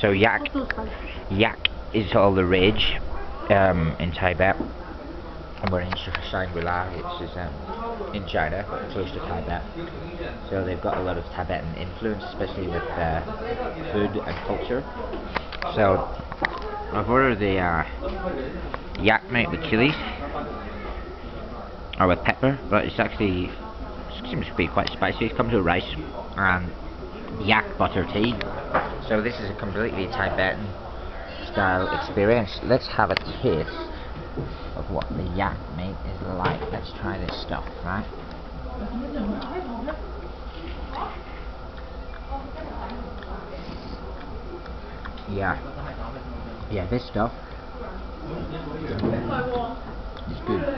So yak is all the rage in Tibet, and we're in Shangri, which is in China, but close to Tibet. So they've got a lot of Tibetan influence, especially with food and culture. So I've ordered the yak meat with chilies, or with pepper, but it seems to be quite spicy. It comes with rice and yak butter tea. So this is a completely Tibetan style experience. Let's have a taste of what the yak meat is like. Let's try this stuff, right? Yeah, this stuff is good.